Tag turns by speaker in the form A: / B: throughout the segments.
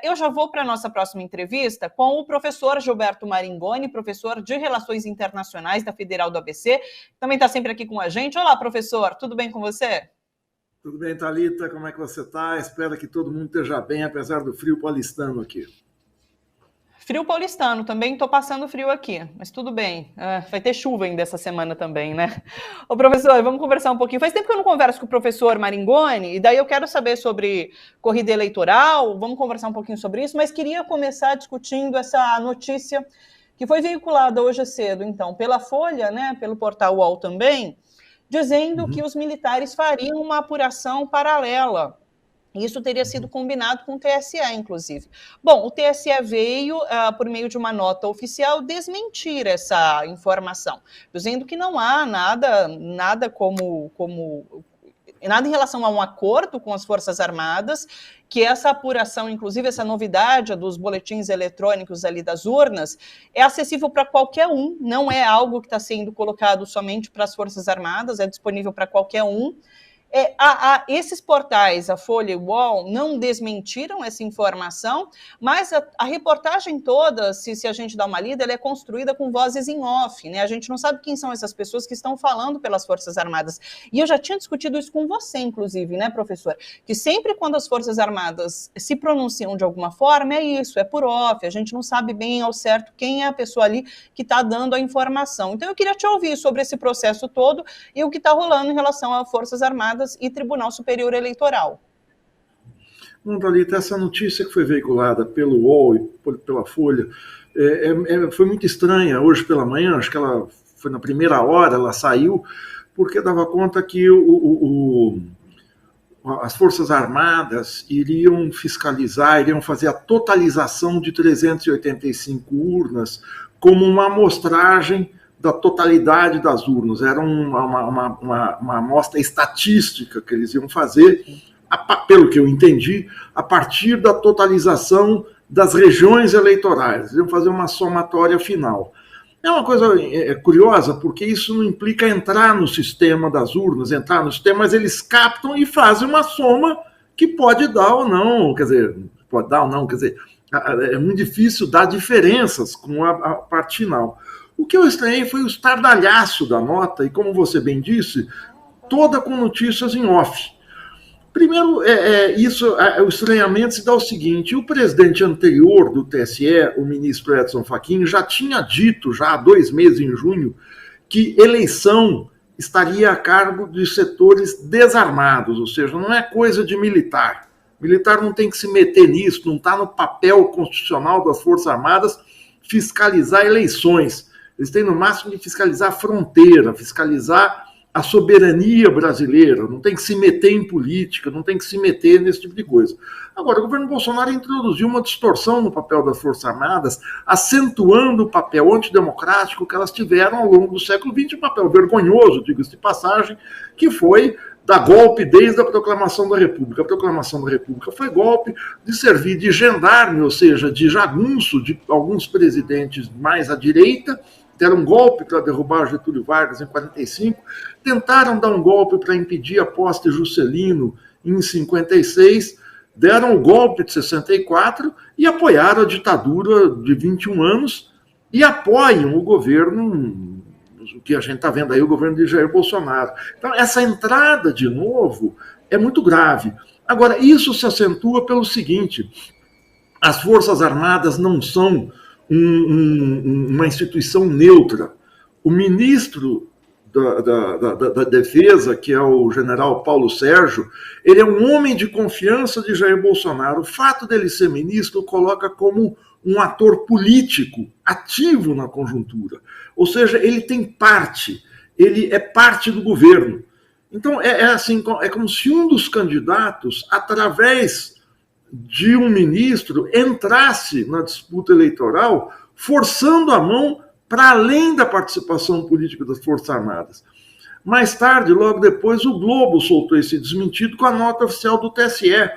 A: Eu já vou para a nossa próxima entrevista com o professor Gilberto Maringoni, professor de Relações Internacionais da Federal do ABC, também está sempre aqui com a gente. Olá, professor, tudo bem com você?
B: Tudo bem, Thalita? Como é que você está? Espero que todo mundo esteja bem, apesar do frio paulistano aqui.
A: Frio paulistano, também estou passando frio aqui, mas tudo bem. Vai ter chuva ainda essa semana também, né? Ô, professor, vamos conversar um pouquinho. Faz tempo que eu não converso com o professor Maringoni, e daí eu quero saber sobre corrida eleitoral, vamos conversar um pouquinho sobre isso, mas queria começar discutindo essa notícia que foi veiculada hoje cedo, então, pela Folha, né, pelo portal UOL também, dizendo que os militares fariam uma apuração paralela. Isso teria sido combinado com o TSE, inclusive. Bom, o TSE veio, por meio de uma nota oficial, desmentir essa informação, dizendo que não há nada em relação a um acordo com as Forças Armadas, que essa apuração, inclusive essa novidade dos boletins eletrônicos ali das urnas, é acessível para qualquer um, não é algo que está sendo colocado somente para as Forças Armadas, é disponível para qualquer um. Esses portais, a Folha e o UOL, não desmentiram essa informação, mas a reportagem toda, se a gente dá uma lida, ela é construída com vozes em off, né? A gente não sabe quem são essas pessoas que estão falando pelas Forças Armadas. E eu já tinha discutido isso com você, inclusive, né, professor? Que sempre quando as Forças Armadas se pronunciam de alguma forma, é isso, é por off, a gente não sabe bem ao certo quem é a pessoa ali que está dando a informação. Então eu queria te ouvir sobre esse processo todo e o que está rolando em relação às Forças Armadas e Tribunal Superior Eleitoral.
B: Não, Thalita, essa notícia que foi veiculada pelo UOL e pela Folha foi muito estranha. Hoje pela manhã, acho que ela foi na primeira hora, ela saiu, porque dava conta que as Forças Armadas iriam fiscalizar, iriam fazer a totalização de 385 urnas como uma amostragem da totalidade das urnas. Era uma amostra estatística que eles iam fazer, pelo que eu entendi, a partir da totalização das regiões eleitorais. Eles iam fazer uma somatória final. É uma coisa curiosa, porque isso não implica entrar no sistema das urnas, mas eles captam e fazem uma soma que pode dar ou não, é muito difícil dar diferenças com a parte final. O que eu estranhei foi o estardalhaço da nota, e como você bem disse, toda com notícias em off. Primeiro, o estranhamento se dá o seguinte: o presidente anterior do TSE, o ministro Edson Fachin, já tinha dito, já há 2 meses, em junho, que eleição estaria a cargo de setores desarmados, ou seja, não é coisa de militar. Militar não tem que se meter nisso, não está no papel constitucional das Forças Armadas fiscalizar eleições. Eles têm no máximo de fiscalizar a fronteira, fiscalizar a soberania brasileira, não tem que se meter em política, não tem que se meter nesse tipo de coisa. Agora, o governo Bolsonaro introduziu uma distorção no papel das Forças Armadas, acentuando o papel antidemocrático que elas tiveram ao longo do século XX, um papel vergonhoso, diga-se de passagem, que foi dar golpe desde a proclamação da República. A proclamação da República foi golpe de servir de gendarme, ou seja, de jagunço de alguns presidentes mais à direita, deram um golpe para derrubar Getúlio Vargas em 1945, tentaram dar um golpe para impedir a posse de Juscelino em 56, deram o golpe de 64 e apoiaram a ditadura de 21 anos e apoiam o governo, o que a gente está vendo aí, o governo de Jair Bolsonaro. Então, essa entrada, de novo, é muito grave. Agora, isso se acentua pelo seguinte: as Forças Armadas não são uma instituição neutra. O ministro da Defesa, que é o general Paulo Sérgio, ele é um homem de confiança de Jair Bolsonaro. O fato dele ser ministro o coloca como um ator político ativo na conjuntura. Ou seja, ele tem parte, ele é parte do governo. Então, é como se um dos candidatos, através de um ministro, entrasse na disputa eleitoral, forçando a mão para além da participação política das Forças Armadas. Mais tarde, logo depois, o Globo soltou esse desmentido com a nota oficial do TSE,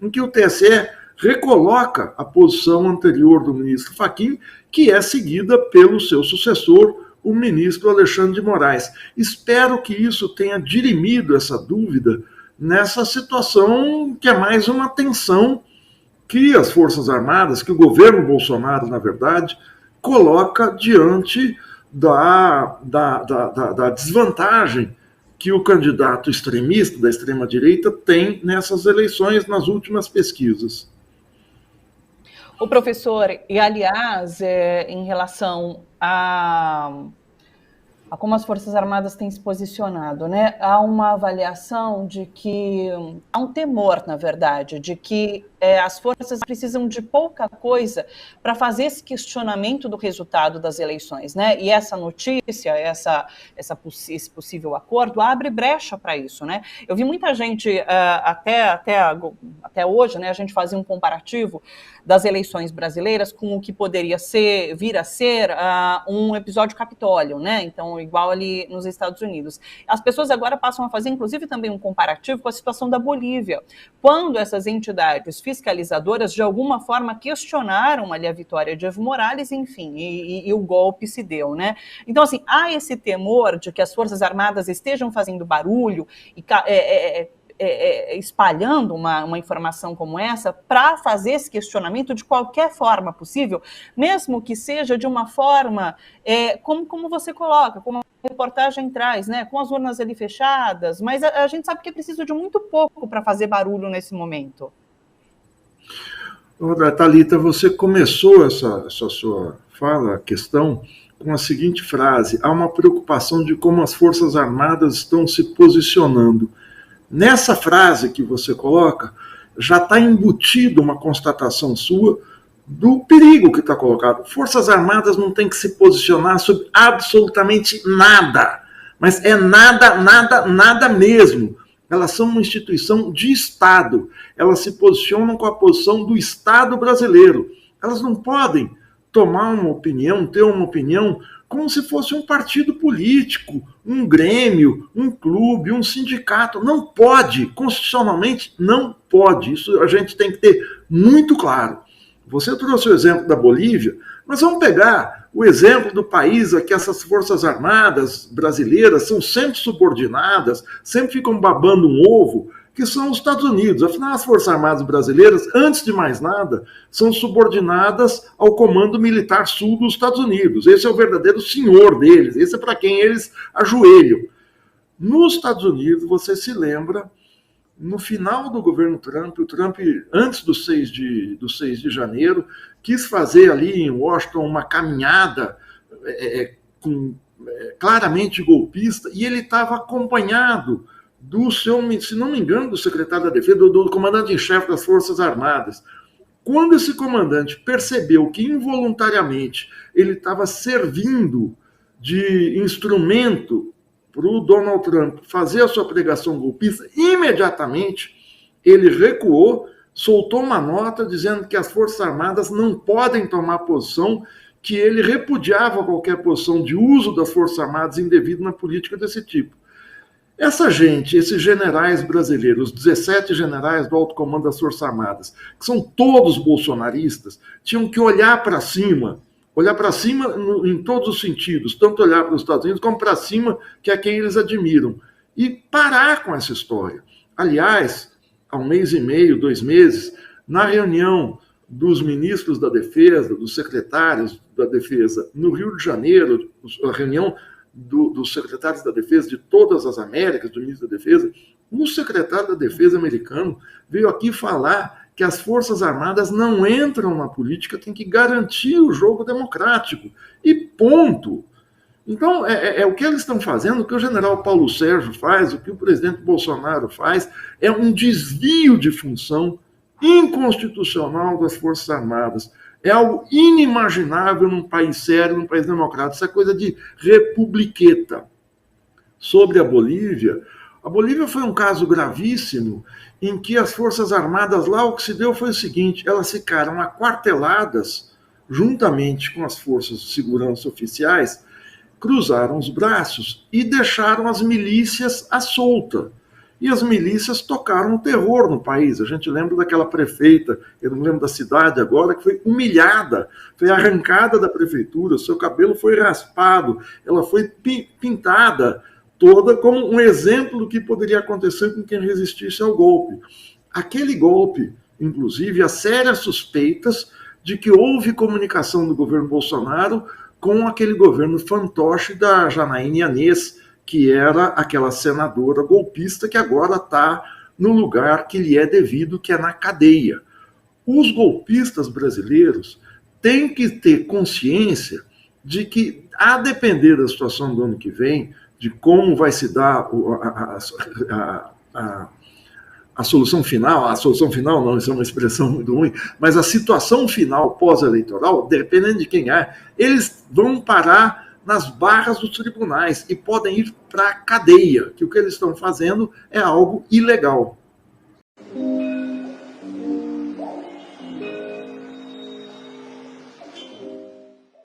B: em que o TSE recoloca a posição anterior do ministro Fachin, que é seguida pelo seu sucessor, o ministro Alexandre de Moraes. Espero que isso tenha dirimido essa dúvida nessa situação que é mais uma tensão que as Forças Armadas, que o governo Bolsonaro, na verdade, coloca diante da desvantagem que o candidato extremista da extrema-direita tem nessas eleições, nas últimas pesquisas.
A: O professor, e aliás, em relação a como as Forças Armadas têm se posicionado, né? Há uma avaliação de que, há um temor, na verdade, de que as forças precisam de pouca coisa para fazer esse questionamento do resultado das eleições, né? E essa notícia, esse possível acordo abre brecha para isso, né? Eu vi muita gente, até hoje, né? A gente fazia um comparativo das eleições brasileiras com o que poderia vir a ser um episódio Capitólio, né? Então, igual ali nos Estados Unidos. As pessoas agora passam a fazer, inclusive, também um comparativo com a situação da Bolívia, quando essas entidades fiscalizadoras, de alguma forma, questionaram ali a vitória de Evo Morales, enfim, e o golpe se deu, né? Então, assim, há esse temor de que as Forças Armadas estejam fazendo barulho e espalhando uma informação como essa para fazer esse questionamento de qualquer forma possível, mesmo que seja de uma forma, como você coloca, como a reportagem traz, né, com as urnas ali fechadas, mas a gente sabe que é preciso de muito pouco para fazer barulho nesse momento.
B: Thalita, você começou essa sua fala, questão, com a seguinte frase: há uma preocupação de como as Forças Armadas estão se posicionando. Nessa frase que você coloca, já está embutido uma constatação sua do perigo que está colocado. Forças Armadas não tem que se posicionar sobre absolutamente nada, mas é nada, nada, nada mesmo. Elas são uma instituição de Estado, elas se posicionam com a posição do Estado brasileiro. Elas não podem tomar uma opinião, ter uma opinião como se fosse um partido político, um grêmio, um clube, um sindicato. Não pode, constitucionalmente não pode. Isso a gente tem que ter muito claro. Você trouxe o exemplo da Bolívia, mas vamos pegar o exemplo do país a que essas Forças Armadas brasileiras são sempre subordinadas, sempre ficam babando um ovo, que são os Estados Unidos. Afinal, as Forças Armadas brasileiras, antes de mais nada, são subordinadas ao Comando Militar Sul dos Estados Unidos. Esse é o verdadeiro senhor deles, esse é para quem eles ajoelham. Nos Estados Unidos, você se lembra, no final do governo Trump, o Trump, antes do 6 de janeiro, quis fazer ali em Washington uma caminhada claramente golpista, e ele estava acompanhado do seu, se não me engano, do secretário da Defesa, do comandante-em-chefe das Forças Armadas. Quando esse comandante percebeu que involuntariamente ele estava servindo de instrumento para o Donald Trump fazer a sua pregação golpista, imediatamente ele recuou, soltou uma nota dizendo que as Forças Armadas não podem tomar posição, que ele repudiava qualquer posição de uso das Forças Armadas indevido na política desse tipo. Essa gente, esses generais brasileiros, os 17 generais do alto comando das Forças Armadas, que são todos bolsonaristas, tinham que olhar para cima em todos os sentidos, tanto olhar para os Estados Unidos como para cima, que é quem eles admiram, e parar com essa história. Aliás, há 1 mês e meio, 2 meses, na reunião dos ministros da Defesa, dos secretários da Defesa, no Rio de Janeiro, a reunião dos secretários da Defesa de todas as Américas, do ministro da Defesa, o secretário da Defesa americano veio aqui falar que as Forças Armadas não entram na política, tem que garantir o jogo democrático. E ponto. Então, é o que eles estão fazendo, o que o general Paulo Sérgio faz, o que o presidente Bolsonaro faz, é um desvio de função inconstitucional das Forças Armadas. É algo inimaginável num país sério, num país democrático. Isso é coisa de republiqueta. Sobre a Bolívia foi um caso gravíssimo em que as Forças Armadas lá, o que se deu foi o seguinte: elas ficaram aquarteladas juntamente com as forças de segurança oficiais, cruzaram os braços e deixaram as milícias à solta. E as milícias tocaram o terror no país. A gente lembra daquela prefeita, eu não lembro da cidade agora, que foi humilhada, foi arrancada da prefeitura, seu cabelo foi raspado, ela foi pintada toda como um exemplo do que poderia acontecer com quem resistisse ao golpe. Aquele golpe inclusive, as sérias suspeitas de que houve comunicação do governo Bolsonaro com aquele governo fantoche da Janaína Yanez, que era aquela senadora golpista que agora está no lugar que lhe é devido, que é na cadeia. Os golpistas brasileiros têm que ter consciência de que, a depender da situação do ano que vem, de como vai se dar a solução final não, isso é uma expressão muito ruim, mas a situação final pós-eleitoral, dependendo de quem é, eles vão parar nas barras dos tribunais e podem ir para a cadeia, que o que eles estão fazendo é algo ilegal.